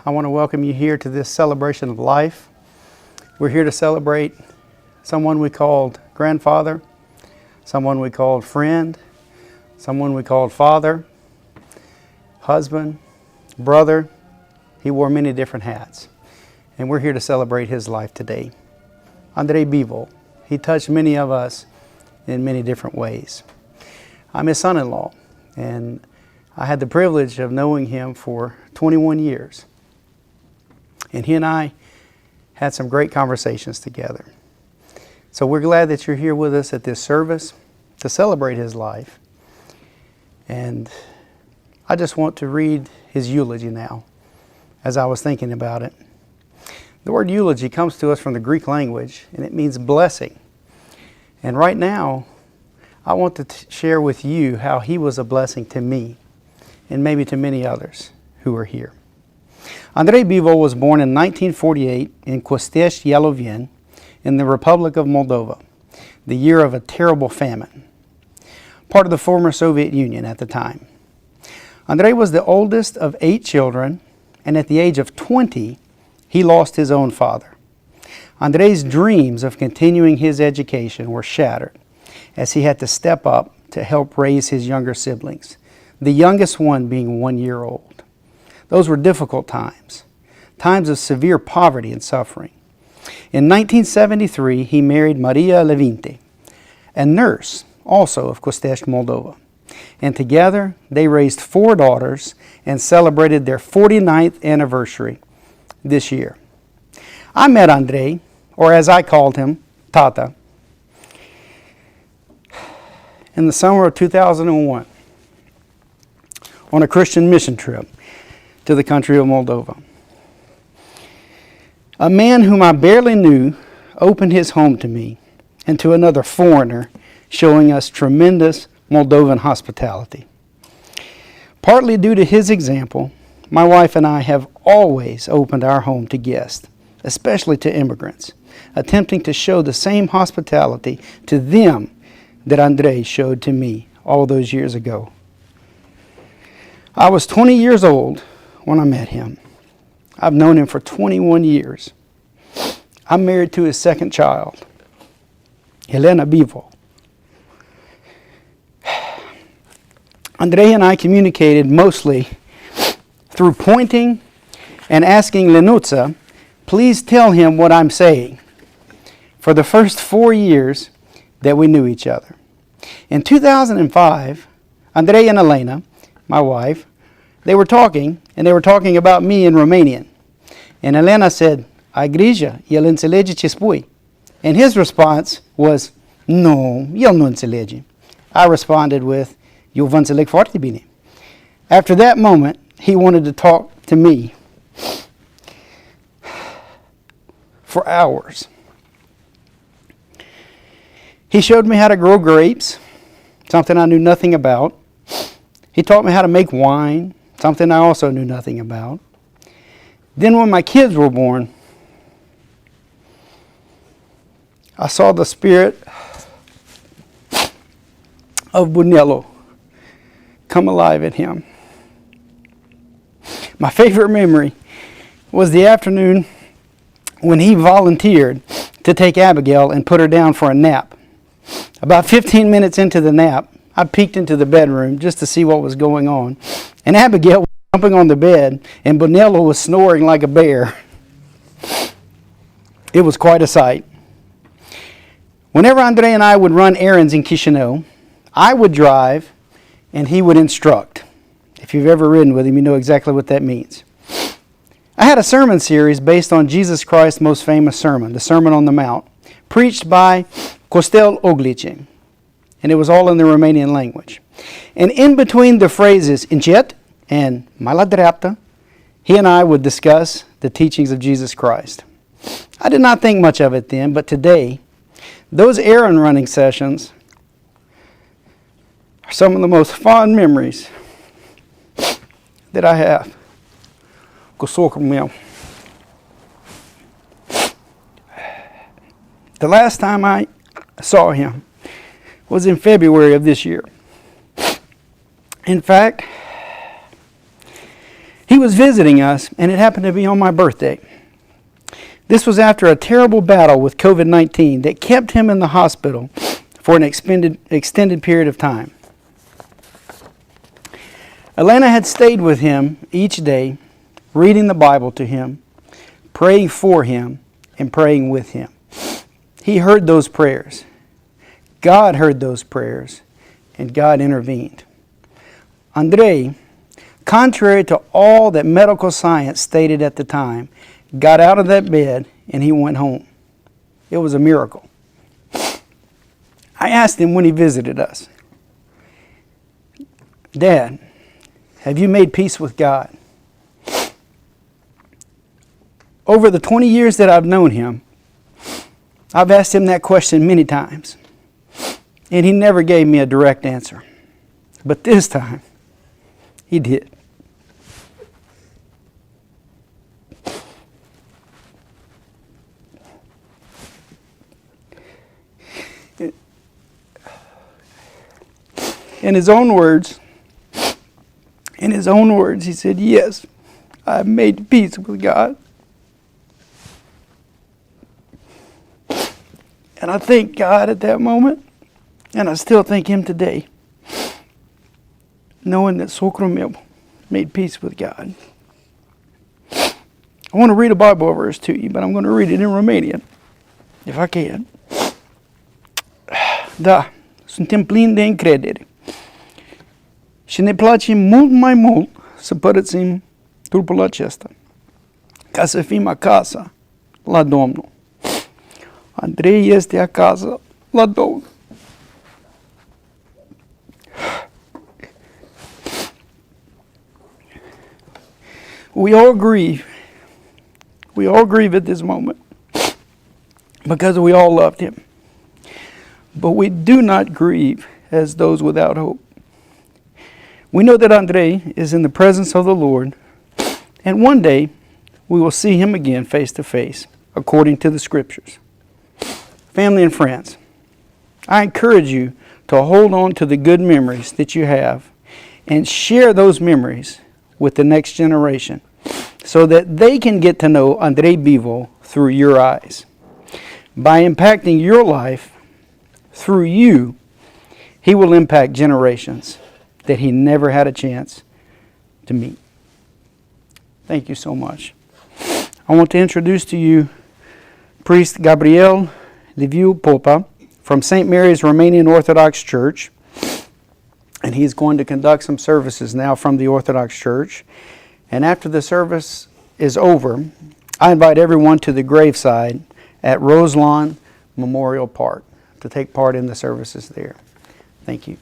I want to welcome you here to this celebration of life. We're here to celebrate someone we called grandfather, someone we called friend, someone we called father, husband, brother. He wore many different hats. And we're here to celebrate his life today. Andrei Bivol. He touched many of us in many different ways. I'm his son-in-law, and I had the privilege of knowing him for 21 years. And he and I had some great conversations together. So we're glad that you're here with us at this service to celebrate his life. And I just want to read his eulogy now, as I was thinking about it. The word eulogy comes to us from the Greek language, and it means blessing. And right now, I want to share with you how he was a blessing to me, and maybe to many others who are here. Andrei Bivol was born in 1948 in Costești-Ialoveni in the Republic of Moldova, the year of a terrible famine, part of the former Soviet Union at the time. Andrei was the oldest of 8 children, and at the age of 20, he lost his own father. Andrei's dreams of continuing his education were shattered as he had to step up to help raise his younger siblings, the youngest one being 1 year old. Those were difficult times, times of severe poverty and suffering. In 1973, he married Maria Levinte, a nurse also of Costești, Moldova. And together, they raised 4 daughters and celebrated their 49th anniversary this year. I met Andrei, or as I called him, Tata, in the summer of 2001 on a Christian mission trip to the country of Moldova. A man whom I barely knew opened his home to me and to another foreigner, showing us tremendous Moldovan hospitality. Partly due to his example, my wife and I have always opened our home to guests, especially to immigrants, attempting to show the same hospitality to them that Andrei showed to me all those years ago. I was 20 years old when I met him. I've known him for 21 years. I'm married to his second child, Elena Bivol. Andrei and I communicated mostly through pointing and asking Lenuța, please tell him what I'm saying, for the first 4 years that we knew each other. In 2005, Andrei and Elena, my wife, they were talking about me in Romanian. And Elena said, ai grijă, el înțelege ce spui. And his response was, no, el nu înțelege. I responded with, eu vă înțeleg foarte bine. After that moment, he wanted to talk to me for hours. He showed me how to grow grapes, something I knew nothing about. He taught me how to make wine, something I also knew nothing about. Then when my kids were born, I saw the spirit of Bunelo come alive in him. My favorite memory was the afternoon when he volunteered to take Abigail and put her down for a nap. About 15 minutes into the nap, I peeked into the bedroom just to see what was going on. And Abigail was jumping on the bed, and Bunelo was snoring like a bear. It was quite a sight. Whenever Andrei and I would run errands in Chișinău, I would drive and he would instruct. If you've ever ridden with him, you know exactly what that means. I had a sermon series based on Jesus Christ's most famous sermon, the Sermon on the Mount, preached by Costel Eulogy, and it was all in the Romanian language. And in between the phrases încet and mai la dreapta, he and I would discuss the teachings of Jesus Christ. I did not think much of it then, but today, those errand running sessions are some of the most fond memories that I have. The last time I saw him was in February of this year. In fact, he was was visiting us, and it happened to be on my birthday. This was after a terrible battle with COVID-19 that kept him in the hospital for an extended period of time. Elena had stayed with him each day, reading the Bible to him, praying for him, and praying with him. He heard those prayers. God heard those prayers, and God intervened. Andrei, contrary to all that medical science stated at the time, got out of that bed and he went home. It was a miracle. I asked him when he visited us, "Dad, have you made peace with God?" Over the 20 years that I've known him, I've asked him that question many times, and he never gave me a direct answer. But this time, he did. In his own words, he said, "Yes, I've made peace with God." And I thank God at that moment, and I still thank Him today, knowing that socrul meu made peace with God. I want to read a Bible verse to you, but I'm going to read it in Romanian, if I can. Da, suntem plini de încredere și ne place mult mai mult să părăsim trupul acesta, ca să fim acasă la Domnul. Andrei este acasă la Domnul. We all grieve. We all grieve at this moment because we all loved him. But we do not grieve as those without hope. We know that Andrei is in the presence of the Lord, and one day we will see him again face to face, according to the Scriptures. Family and friends, I encourage you to hold on to the good memories that you have and share those memories with the next generation so that they can get to know Andrei Bivol through your eyes. By impacting your life through you, he will impact generations that he never had a chance to meet. Thank you so much. I want to introduce to you Priest Gabriel Liviu Popa from St. Mary's Romanian Orthodox Church. And he's going to conduct some services now from the Orthodox Church. And after the service is over, I invite everyone to the graveside at Roselawn Memorial Park to take part in the services there. Thank you.